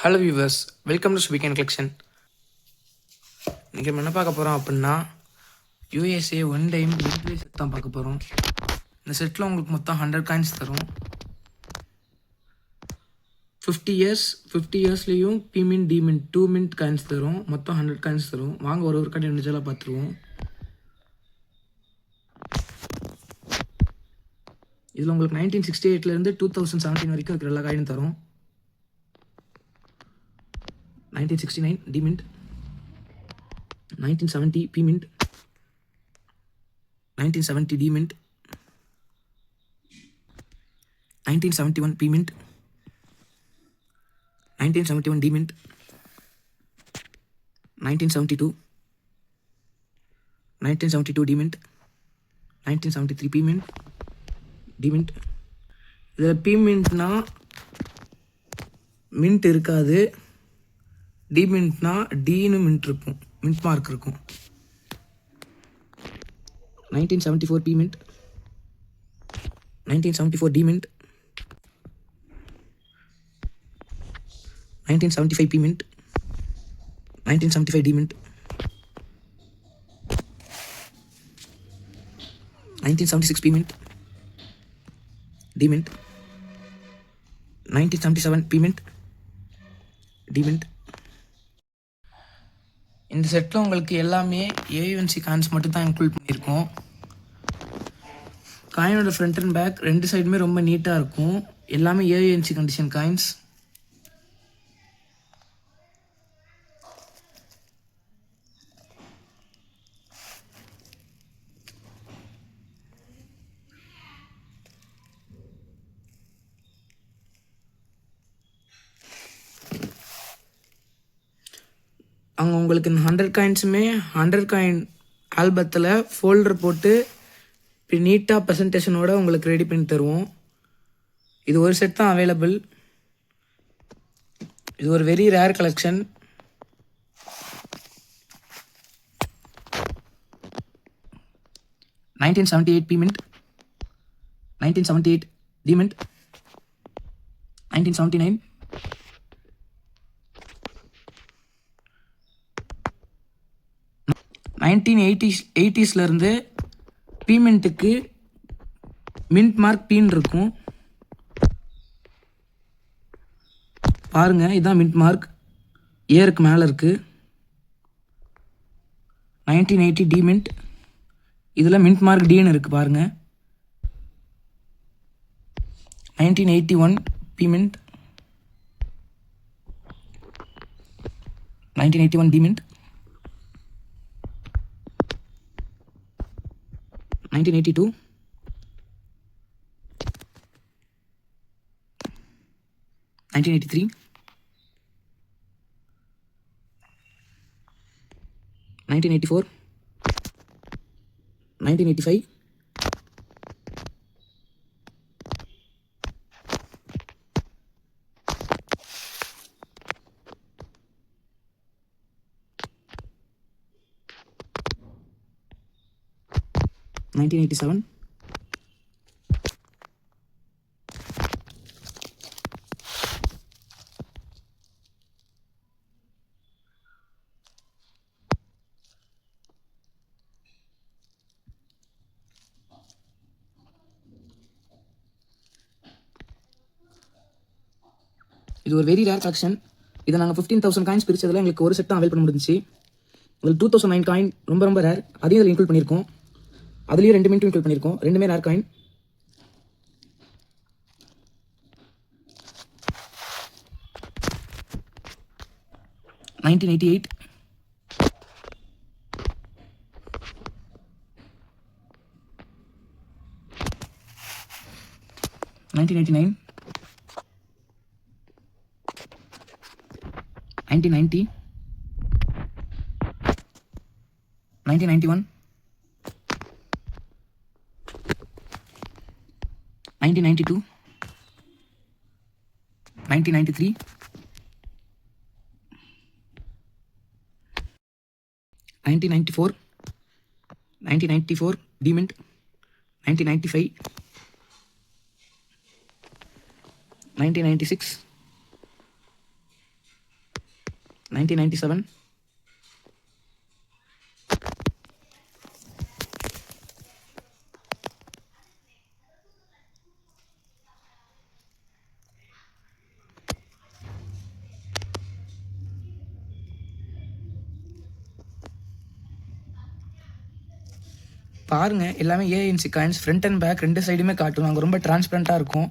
Hello viewers, welcome to weekend collection. இன்றைக்கி நம்ம என்ன பார்க்க போகிறோம் அப்படின்னா USA one time military set தான் பார்க்க போகிறோம். இந்த செட்டில் உங்களுக்கு மொத்தம் 100 காயின்ஸ் தரும். 50 இயர்ஸ்லேயும் பிமின் டிமின் 2 மின்ட் காயின்ஸ் தரும். மொத்தம் 100 காயின்ஸ் தரும். வாங்க ஒரு கார்டு இண்டிவிஜுவலாக பார்த்துருவோம். இதில் உங்களுக்கு 1968 2017 வரைக்கும் இருக்கிற எல்லா காயினும் தரும். 1969 D-Mint, 1970 P-Mint, 1970 D-Mint, 1971 P-Mint, 1971 D-Mint, 1972 D-Mint, 1973 P-Mint, D-Mint. இதில் P-Mintனா மின்ட் இருக்காது, டிமின்ட்னா டீனு மின்ட் இருக்கும், மின்ட் மார்க் இருக்கும். 1974 P-Mint, 1974 D-Mint, 1975 P-Mint, 1975 D-Mint, 1976 P-Mint, D-Mint, 1977 P-Mint, D-Mint. இந்த செட்டில் உங்களுக்கு எல்லாமே ஏயுஎன்சி காயின்ஸ் மட்டும் தான் இன்க்ளூட் பண்ணியிருக்கோம். காயினோட ஃப்ரண்ட் அண்ட் பேக் ரெண்டு சைடுமே ரொம்ப நீட்டாக இருக்கும். எல்லாமே ஏயுஎன்சி கண்டிஷன் காயின்ஸ். அங்கே உங்களுக்கு இந்த 100 காயின்ஸுமே 100 காயின் ஆல்பத்தில் ஃபோல்டர் போட்டு இப்படி நீட்டாக ப்ரெசன்டேஷனோடு உங்களுக்கு ரெடி பண்ணி தருவோம். இது ஒரு செட் தான் அவைலபிள். இது ஒரு very rare collection. $1978 P-Mint, 1978 D-Mint, 1979, 1980s P-Mintக்கு மின்ட் மார்க் பீன் இருக்கும். பாருங்க, இதுதான் மின்ட் மார்க், ஏருக்கு மேலே இருக்குது. 1980 D-Mint, இதில் மின்ட் மார்க் டீன்னு இருக்குது பாருங்க. 1981 P-Mint, 1981 D-Mint, 1982, 1983, 1984, 1985, 1987, இது ஒரு வெரி ரேர் கலெக்ஷன். இதை நாங்கள் 15,000 காயின்ஸ் பிரிச்சதில் எங்களுக்கு ஒரு செட் தான் அவைல் பண்ண முடிஞ்சிச்சு. இதில் 2009 காயின் ரொம்ப ரொம்ப ரேர், அதையும் இதில் இன்க்ளூட் பண்ணியிருக்கோம். அதுலேயும் 2 மினிட்டும் இன்க்ளூட் பண்ணியிருக்கோம். ரெண்டுமே ரேர் காயின். $1988, 1989, 1990, 1991, 1992, 1993, 1994, 1994 D-Mint, 1995, 1996, 1997, பாருங்கள் எல்லாமே ANC coins, front and back 2 சைடுமே காட்டும். அங்கே ரொம்ப டிரான்ஸ்பரண்ட்டாக இருக்கும்.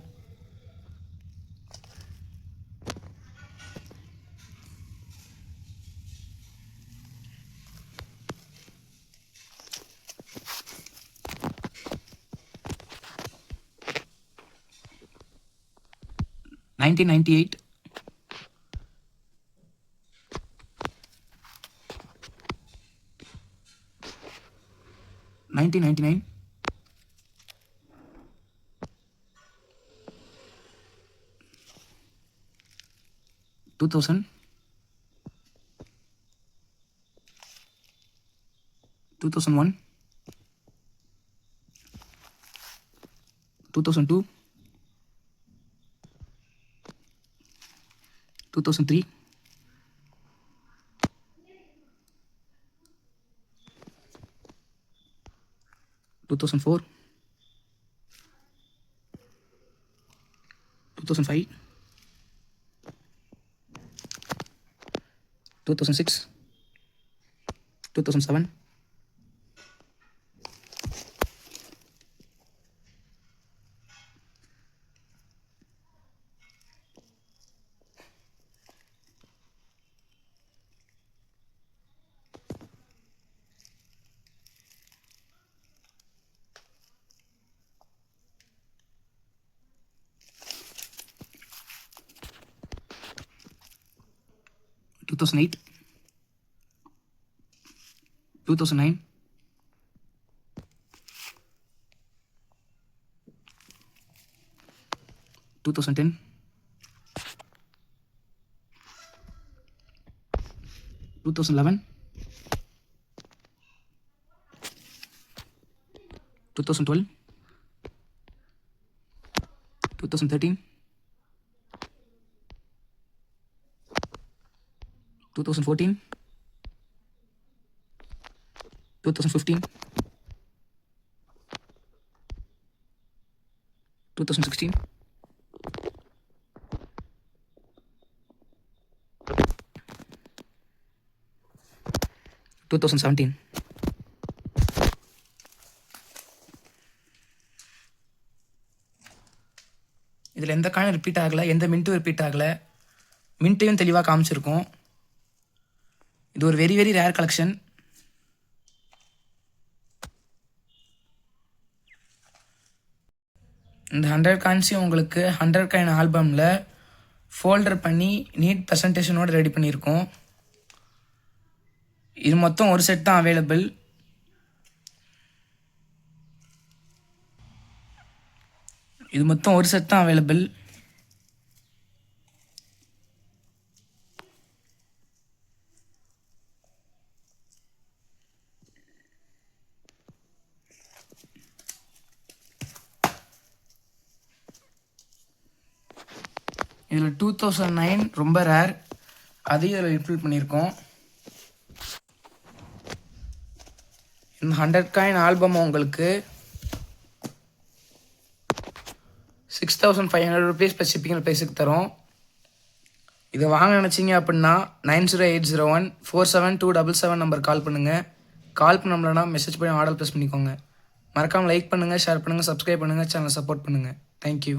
$1998, 1999, 2000, 2001, 2002, 2003, 2004, 2005, 2006, 2007, 2008, 2009, 2010, 2011, 2012, 2013, 2014, 2015, 2016, 2017. இதில் எந்த காயினும் ரிப்பீட் ஆகலை, எந்த மின்ட்டும் ரிப்பீட் ஆகலை. மின்ட்டையும் தெளிவாக காமிச்சிருக்கோம். இது ஒரு வெரி வெரி ரேர் கலெக்ஷன். இந்த 100 காயின்ஸையும் உங்களுக்கு 100 காயின் ஆல்பமில் ஃபோல்டர் பண்ணி நீட் ப்ரெசன்டேஷனோடு ரெடி பண்ணியிருக்கோம். இது மொத்தம் ஒரு செட் தான் அவைலபிள். இது மொத்தம் ஒரு செட் தான் அவைலபிள். இதில் 2009 ரொம்ப ரேர், அதையும் இதில் இன்க்ளூட் பண்ணியிருக்கோம். இந்த 100 காயின் ஆல்பம் உங்களுக்கு 6500 rupees ப்ளஸ் ஷிப்பிங் ப்ரைஸுக்கு தரும். இதை வாங்க நினச்சிங்க அப்படின்னா 9080147277 நம்பர் கால் பண்ணுங்கள். கால் பண்ணோம்லன்னா மெசேஜ் பண்ணி ஆர்டர் ப்ளஸ் பண்ணிக்கோங்க. மறக்காமல் லைக் பண்ணுங்கள், ஷேர் பண்ணுங்கள், சப்ஸ்கிரைப் பண்ணுங்கள், சேனலை சப்போர்ட் பண்ணுங்கள். தேங்க்யூ.